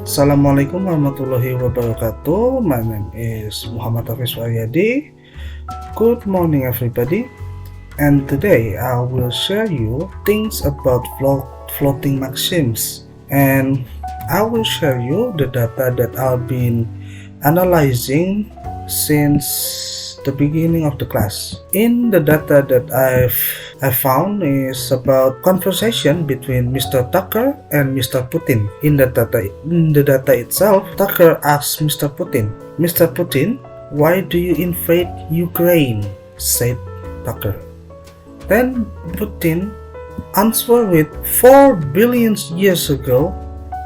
Assalamualaikum warahmatullahi wabarakatuh. My name is Muhammad Hafiz Wahyadi. Good morning everybody. And today I will share you things about floating maxims. And I will share you the data that I've been analyzing since the beginning of the class. In the data that I found is about conversation between Mr. Tucker and Mr. Putin. In the data itself, Tucker asks Mr. Putin, "Mr. Putin, why do you invade Ukraine?" said Tucker. Then Putin answered with 4 billion years ago,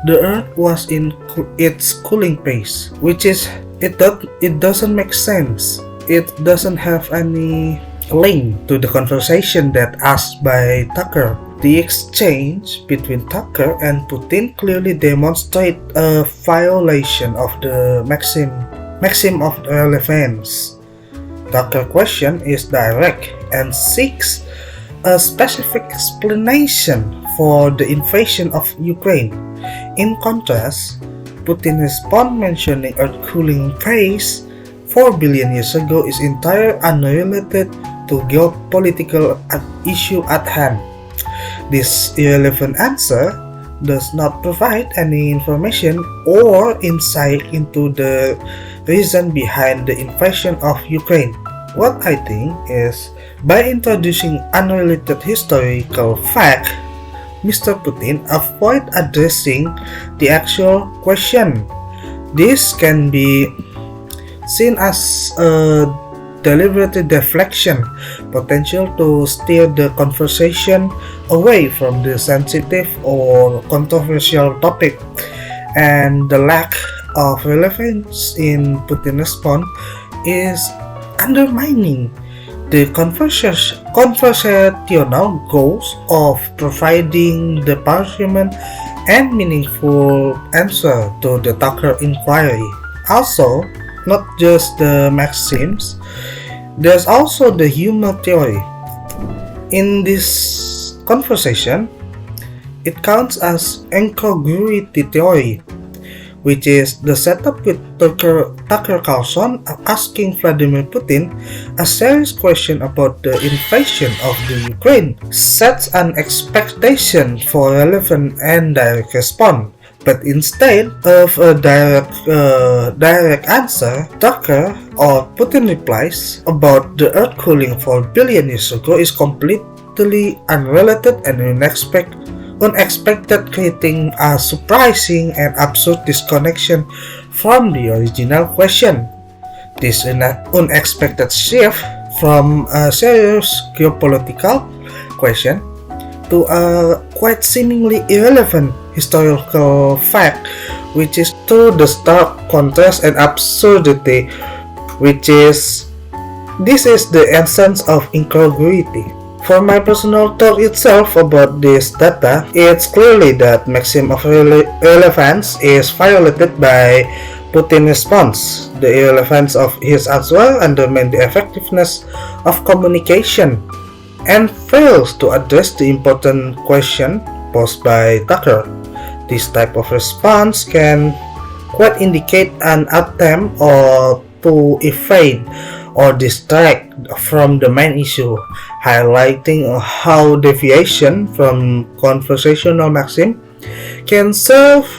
the Earth was in its cooling phase, which is it doesn't make sense. It doesn't have any link to the conversation that asked by Tucker. The exchange between Tucker and Putin clearly demonstrate a violation of the maxim of relevance. Tucker's question is direct and seeks a specific explanation for the invasion of Ukraine. In contrast, Putin responds mentioning Earth cooling phase 4 billion years ago is entirely unrelated to geopolitical issue at hand. This irrelevant answer does not provide any information or insight into the reason behind the invasion of Ukraine. What I think is, by introducing unrelated historical fact, Mr. Putin avoid addressing the actual question. This can be seen as a deliberate deflection, potential to steer the conversation away from the sensitive or controversial topic, and the lack of relevance in Putin's response is undermining the conversational goals of providing the parliament and meaningful answer to the Tucker inquiry. Also, not just the maxims, there's also the humor theory. In this conversation, it counts as incongruity theory, which is the setup with Tucker Carlson asking Vladimir Putin a serious question about the invasion of the Ukraine, sets an expectation for relevant and direct response. But instead of a direct answer, Tucker or Putin replies about the Earth cooling 4 billion years ago is completely unrelated and unexpected, creating a surprising and absurd disconnection from the original question. This unexpected shift from a serious geopolitical question to a quite seemingly irrelevant historical fact, which is to the stark contrast and absurdity, this is the essence of incongruity. For my personal thought itself about this data, it's clearly that maxim of relevance is violated by Putin's response. The irrelevance of his answer undermines the effectiveness of communication and fails to address the important question posed by Tucker. This type of response can quite indicate an attempt to evade or distract from the main issue, highlighting how deviation from conversational maxim can serve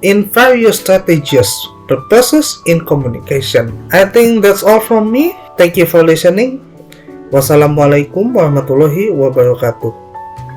in various strategies purposes in communication. I think that's all from me. Thank you for listening. Wassalamualaikum warahmatullahi wabarakatuh.